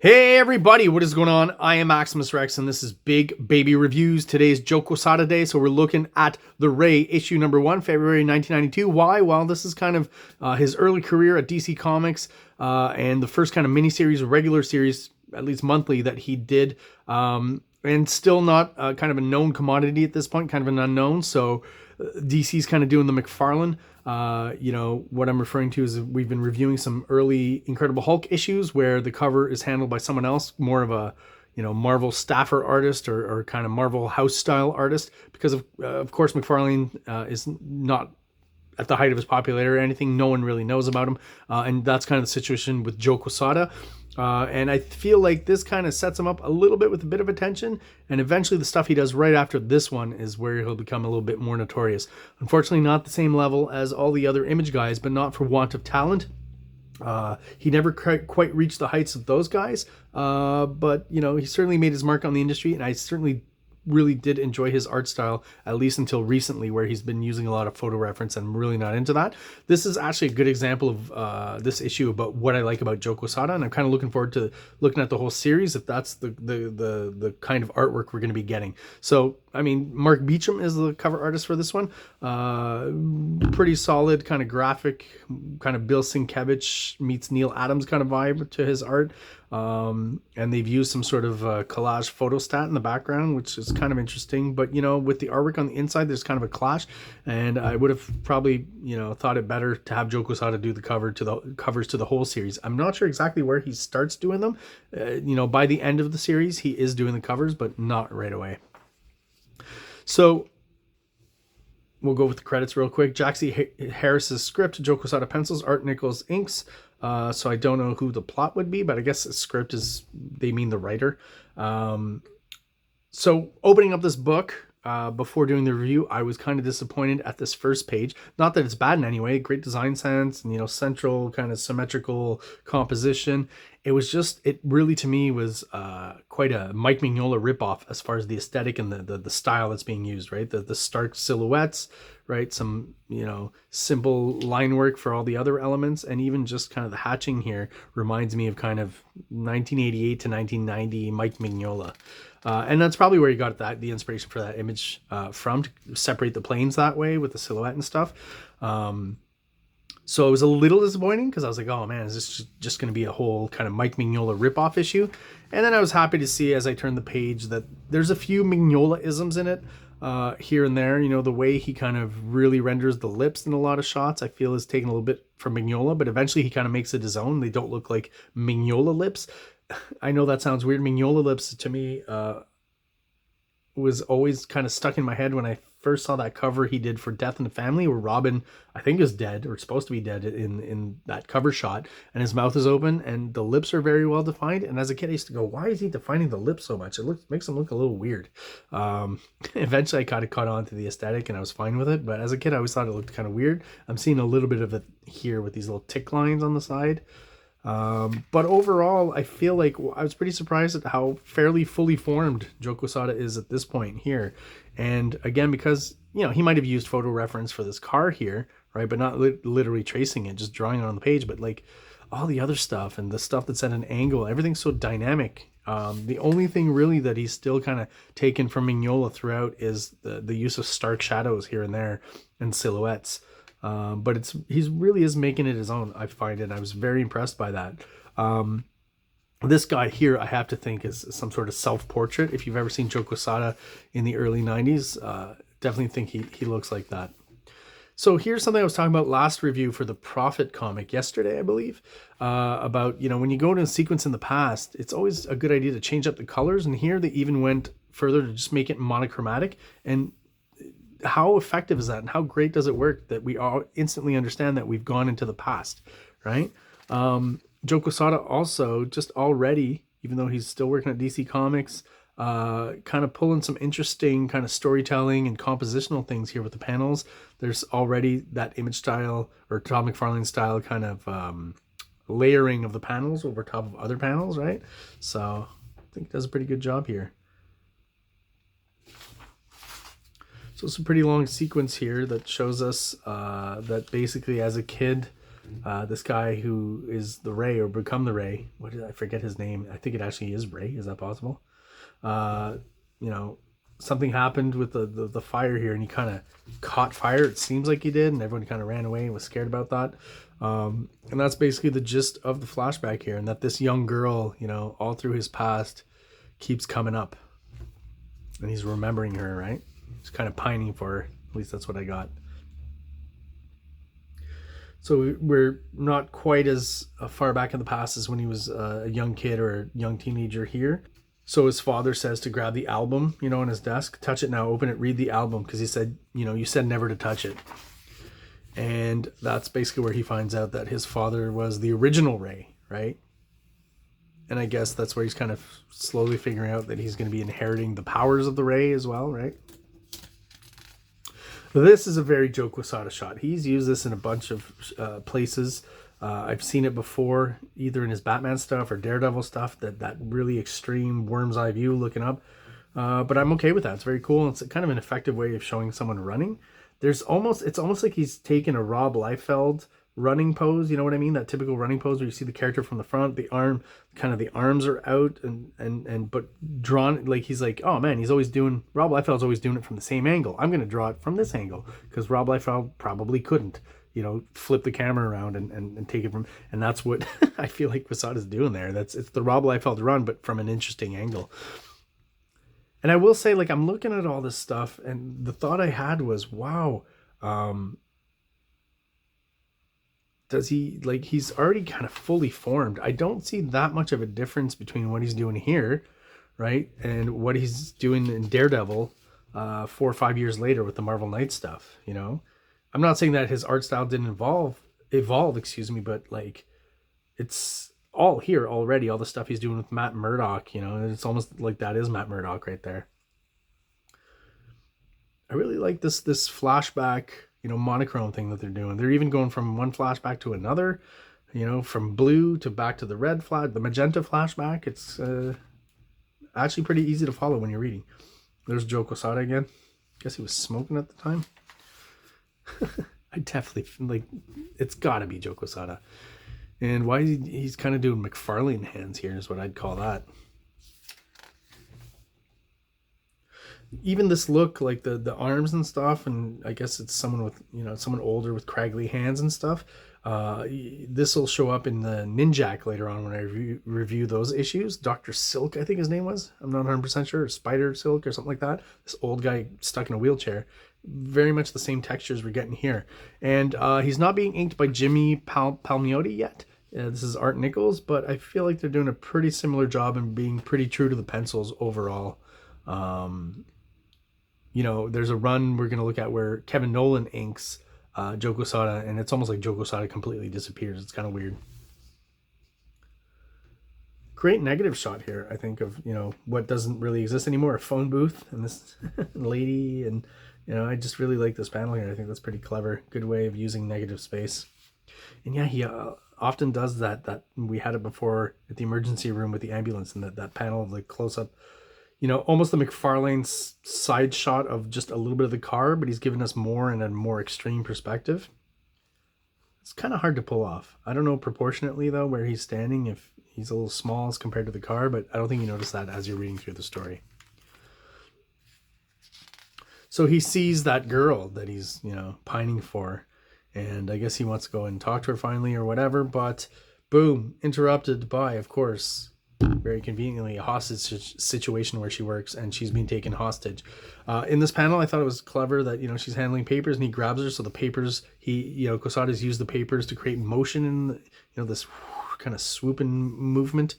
Hey everybody, what is going on? I am Maximus Rex and this is Big Baby Reviews. Today's Joe QUESADA Day, so we're looking at The Ray, issue number 1, February 1992. Why? Well, this is kind of his early career at DC Comics and the first kind of miniseries, regular series, at least monthly, that he did. And still not kind of a known commodity at this point, kind of an unknown. So DC's kind of doing the McFarlane. What I'm referring to is we've been reviewing some early Incredible Hulk issues where the cover is handled by someone else, more of a, Marvel staffer artist or kind of Marvel house style artist, because of course McFarlane is not at the height of his popularity or anything. No one really knows about him. And that's kind of the situation with Joe QUESADA. And I feel like this kind of sets him up a little bit with a bit of attention. And eventually the stuff he does right after this one is where he'll become a little bit more notorious. Unfortunately, not the same level as all the other Image guys, but not for want of talent. He never quite reached the heights of those guys. But, he certainly made his mark on the industry. And I certainly really did enjoy his art style, at least until recently, where he's been using a lot of photo reference, and I'm really not into that. This is actually a good example of this issue about what I like about Joe QUESADA, and I'm kind of looking forward to looking at the whole series if that's the kind of artwork we're going to be getting. So, I mean, Mark Beecham is the cover artist for this one. Pretty solid, kind of graphic, kind of Bill Sienkiewicz meets Neil Adams kind of vibe to his art. And they've used some sort of collage photostat in the background, which is kind of interesting. But, with the artwork on the inside, there's kind of a clash. And I would have probably, thought it better to have Joe QUESADA do the covers to the whole series. I'm not sure exactly where he starts doing them. By the end of the series, he is doing the covers, but not right away. So we'll go with the credits real quick. Jack C. Harris's script, Joe QUESADA pencils, Art Nichols inks. So I don't know who the plot would be, but I guess the script is, they mean the writer. So opening up this book, before doing the review, I was kind of disappointed at this first page. Not that it's bad in any way, great design sense and, central kind of symmetrical composition. It was just, it really to me was quite a Mike Mignola ripoff as far as the aesthetic and the style that's being used, right? The stark silhouettes, right? Some, simple line work for all the other elements. And even just kind of the hatching here reminds me of kind of 1988 to 1990 Mike Mignola. And that's probably where he got the inspiration for that image from, to separate the planes that way with the silhouette and stuff. So it was a little disappointing because I was like, oh man, is this just going to be a whole kind of Mike Mignola ripoff issue? And then I was happy to see as I turned the page that there's a few Mignola-isms in it here and there. The way he kind of really renders the lips in a lot of shots, I feel is taken a little bit from Mignola, but eventually he kind of makes it his own. They don't look like Mignola lips. I know that sounds weird. Mignola lips to me was always kind of stuck in my head when I first saw that cover he did for Death in the Family, where Robin, I think, is dead or supposed to be dead in that cover shot, and his mouth is open and the lips are very well defined. And as a kid I used to go, why is he defining the lips so much? It makes him look a little weird. Eventually I kind of caught on to the aesthetic and I was fine with it, but as a kid I always thought it looked kind of weird. I'm seeing a little bit of it here with these little tick lines on the side. But overall, I feel like I was pretty surprised at how fairly fully formed Joe QUESADA is at this point here. And again, because, he might have used photo reference for this car here, right? But not literally tracing it, just drawing it on the page. But like all the other stuff and the stuff that's at an angle, everything's so dynamic. The only thing really that he's still kind of taken from Mignola throughout is the use of stark shadows here and there and silhouettes. But he really is making it his own, I find it. I was very impressed by that. This guy here, I have to think, is some sort of self-portrait. If you've ever seen Joe QUESADA in the early 90s, definitely think he looks like that. So here's something I was talking about last review for the Prophet comic yesterday, I believe, about, when you go to a sequence in the past, it's always a good idea to change up the colors. And here they even went further to just make it monochromatic. And how effective is that, and how great does it work that we all instantly understand that we've gone into the past, right? Joe QUESADA also just already, even though he's still working at DC Comics, kind of pulling some interesting kind of storytelling and compositional things here with the panels. There's already that Image style or Todd McFarlane style kind of layering of the panels over top of other panels, right? So I think he does a pretty good job here. So it's a pretty long sequence here that shows us that basically as a kid, This guy who is the Ray or become the Ray. What did I forget his name? I think it actually is Ray. Is that possible? You know, something happened with the fire here, and he kind of caught fire. It seems like he did, and everyone kind of ran away and was scared about that. And that's basically the gist of the flashback here, and that this young girl, you know, all through his past, keeps coming up, and he's remembering her, right? He's kind of pining for her. At least that's what I got. So we're not quite as far back in the past as when he was a young kid or a young teenager here. So his father says to grab the album, you know, on his desk, touch it now, open it, read the album, because he said, you know, you said never to touch it. And that's basically where he finds out that his father was the original Ray, right? And I guess that's where he's kind of slowly figuring out that he's going to be inheriting the powers of the Ray as well, right? This is a very Joe Quesada shot. He's used this in a bunch of places. I've seen it before, either in his Batman stuff or Daredevil stuff, that really extreme worm's eye view looking up. But I'm okay with that. It's very cool. It's kind of an effective way of showing someone running. It's almost like he's taken a Rob Liefeld running pose, you know what I mean? That typical running pose where you see the character from the front, the arms are out and but drawn, like he's like, oh man, Rob Liefeld's always doing it from the same angle. I'm going to draw it from this angle because Rob Liefeld probably couldn't, you know, flip the camera around and take it from, and that's what I feel like Quesada's doing there. It's the Rob Liefeld run, but from an interesting angle. And I will say, like, I'm looking at all this stuff, and the thought I had was, wow, does he, like, he's already kind of fully formed. I don't see that much of a difference between what he's doing here, right, and what he's doing in Daredevil 4 or 5 years later with the Marvel Knights stuff, you know? I'm not saying that his art style didn't evolve, but, like, it's all here already, all the stuff he's doing with Matt Murdock, you know, and it's almost like that is Matt Murdock right there. I really like this flashback, you know, monochrome thing that they're doing. They're even going from one flashback to another, you know, from blue to back to the red the magenta flashback. It's actually pretty easy to follow when you're reading. There's Joe Quesada again. Guess he was smoking at the time. I definitely, like, it's gotta be Joe Quesada. And why he's kind of doing McFarlane hands here is what I'd call that. Even this look, like the arms and stuff, and I guess it's someone with, you know, someone older with craggly hands and stuff. This will show up in the Ninjak later on when I review those issues. Dr. Silk, I think his name was. I'm not 100% sure. Spider Silk or something like that. This old guy stuck in a wheelchair. Very much the same textures we're getting here. And he's not being inked by Jimmy Palmiotti yet. This is Art Nichols, but I feel like they're doing a pretty similar job and being pretty true to the pencils overall. You know, there's a run we're going to look at where Kevin Nolan inks Joe Quesada, and it's almost like Joe Quesada completely disappears. It's kind of weird. Great negative shot here, I think, of, you know, what doesn't really exist anymore, a phone booth and this lady, and, you know, I just really like this panel here. I think that's pretty clever. Good way of using negative space. And yeah, he often does that we had it before at the emergency room with the ambulance, and that panel of the close-up, you know, almost the McFarlane side shot of just a little bit of the car, but he's given us more in a more extreme perspective. It's kind of hard to pull off. I don't know proportionately, though, where he's standing, if he's a little small as compared to the car, but I don't think you notice that as you're reading through the story. So he sees that girl that he's, you know, pining for, and I guess he wants to go and talk to her finally or whatever, but boom, interrupted by, of course, very conveniently, a hostage situation where she works, and she's being taken hostage. In this panel, I thought it was clever that, you know, she's handling papers and he grabs her. So the papers, Quesada's used the papers to create motion in, you know, this kind of swooping movement,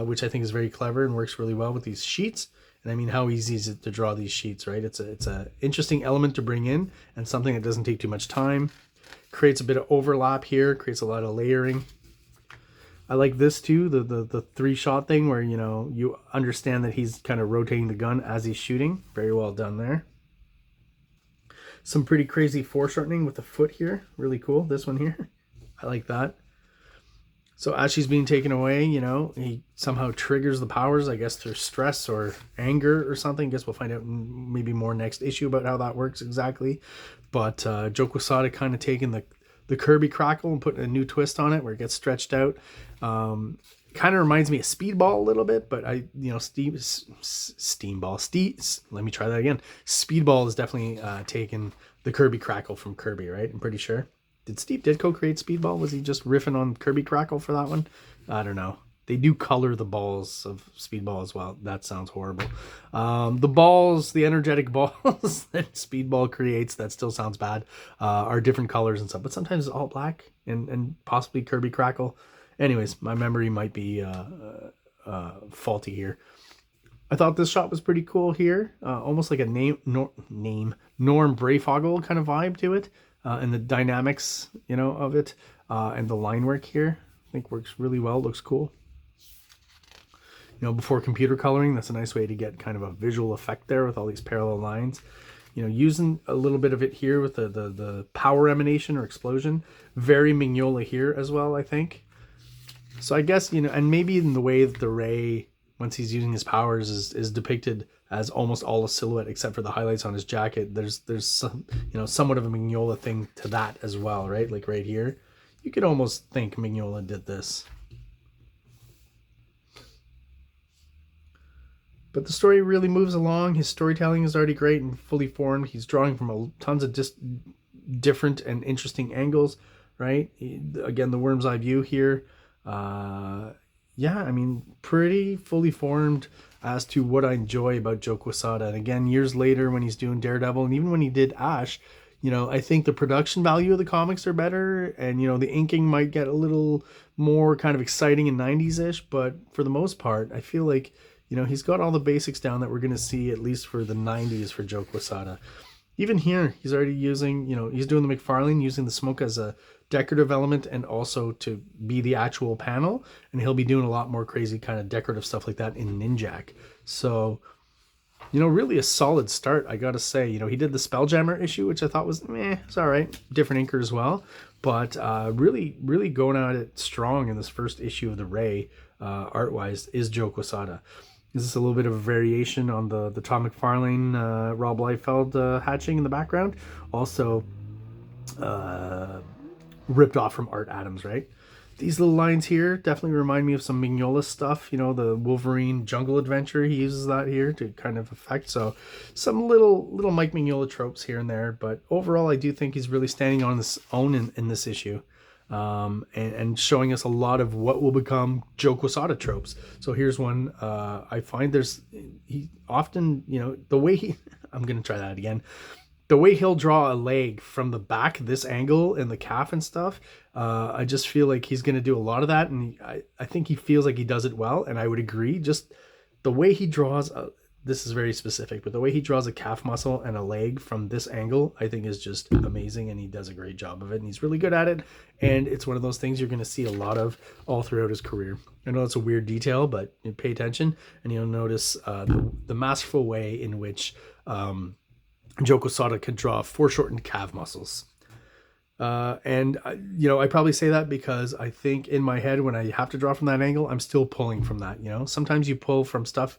which I think is very clever and works really well with these sheets. And I mean, how easy is it to draw these sheets, right? It's a interesting element to bring in, and something that doesn't take too much time. Creates a bit of overlap here, creates a lot of layering. I like this too, the 3-shot thing where, you know, you understand that he's kind of rotating the gun as he's shooting. Very well done there. Some pretty crazy foreshortening with the foot here. Really cool. This one here. I like that. So as she's being taken away, you know, he somehow triggers the powers, I guess through stress or anger or something. I guess we'll find out maybe more next issue about how that works exactly. But Joe Quesada kind of taking the Kirby Crackle and putting a new twist on it where it gets stretched out. Kind of reminds me of Speedball a little bit, but let me try that again. Speedball has definitely taken the Kirby Crackle from Kirby, right? I'm pretty sure. Did Steve Ditko create Speedball? Was he just riffing on Kirby Crackle for that one? I don't know. They do color the balls of Speedball as well. That sounds horrible. The balls, the energetic balls that Speedball creates, that still sounds bad, are different colors and stuff. But sometimes it's all black and possibly Kirby Crackle. Anyways, my memory might be faulty here. I thought this shot was pretty cool here. Almost like a Norm Brayfogle kind of vibe to it. And the dynamics, of it. And the line work here, I think works really well. Looks cool. Before computer coloring, that's a nice way to get kind of a visual effect there with all these parallel lines. Using a little bit of it here with the power emanation or explosion. Very Mignola here as well, I think. So I guess, and maybe in the way that the Ray, once he's using his powers, is depicted as almost all a silhouette except for the highlights on his jacket. There's some, somewhat of a Mignola thing to that as well, right? Like right here. You could almost think Mignola did this. But the story really moves along. His storytelling is already great and fully formed. He's drawing from tons of different and interesting angles, right? Again, the worm's eye view here. Yeah, I mean, pretty fully formed as to what I enjoy about Joe Quesada. And again, years later when he's doing Daredevil, and even when he did Ash, I think the production value of the comics are better, and the inking might get a little more kind of exciting and 90s-ish, but for the most part, I feel like he's got all the basics down that we're going to see at least for the 90s for Joe Quesada. Even here, he's already using, he's doing the McFarlane, using the smoke as a decorative element and also to be the actual panel. And he'll be doing a lot more crazy kind of decorative stuff like that in Ninjak. So, really a solid start, I got to say. He did the Spelljammer issue, which I thought was, it's all right. Different inker as well. But really, really going at it strong in this first issue of the Ray, art-wise, is Joe Quesada. Is this a little bit of a variation on the Tom McFarlane, Rob Liefeld hatching in the background? Also ripped off from Art Adams, right? These little lines here definitely remind me of some Mignola stuff. The Wolverine Jungle Adventure, he uses that here to kind of affect. So some little Mike Mignola tropes here and there. But overall, I do think he's really standing on his own in this issue. And showing us a lot of what will become Joe Quesada tropes. So here's one. I find he often, the way I'm going to try that again. The way he'll draw a leg from the back, this angle and the calf and stuff, I just feel like he's going to do a lot of that. And I think he feels like he does it well. And I would agree. Just the way he draws, this is very specific, but the way he draws a calf muscle and a leg from this angle, I think is just amazing. And he does a great job of it. And he's really good at it. And it's one of those things you're going to see a lot of all throughout his career. I know it's a weird detail, but you pay attention and you'll notice the masterful way in which Joe Quesada can draw foreshortened calf muscles. I probably say that because I think in my head, when I have to draw from that angle, I'm still pulling from that. Sometimes you pull from stuff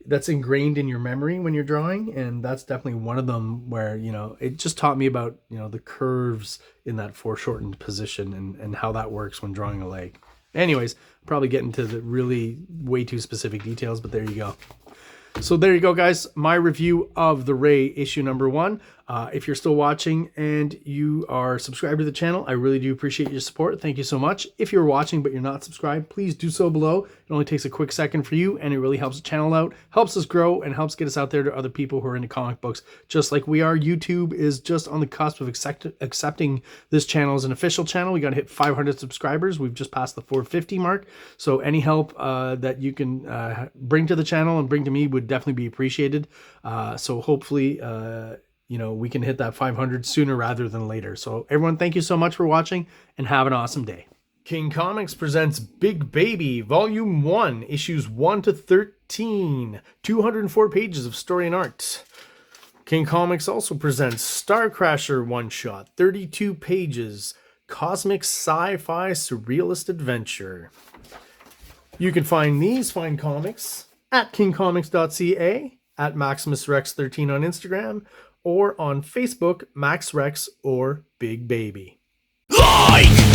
that's ingrained in your memory when you're drawing. And that's definitely one of them where, it just taught me about, the curves in that foreshortened position and how that works when drawing a leg. Anyways, probably get into the really way too specific details, but there you go. So there you go, guys. My review of the Ray issue number 1. If you're still watching and you are subscribed to the channel, I really do appreciate your support. Thank you so much. If you're watching but you're not subscribed, please do so below. It only takes a quick second for you, and it really helps the channel out, helps us grow, and helps get us out there to other people who are into comic books, just like we are. YouTube is just on the cusp of accepting this channel as an official channel. We got to hit 500 subscribers. We've just passed the 450 mark. So any help that you can bring to the channel and bring to me would definitely be appreciated. So hopefully, we can hit that 500 sooner rather than later. So everyone, thank you so much for watching and have an awesome day. King Comics presents Big Baby, Volume 1, Issues 1 to 13, 204 pages of story and art. King Comics also presents Star Crasher one-shot, 32 pages, cosmic sci-fi surrealist adventure. You can find these fine comics at KingComics.CA, at MaximusRex13 on Instagram, or on Facebook, MaxRex or Big Baby. Like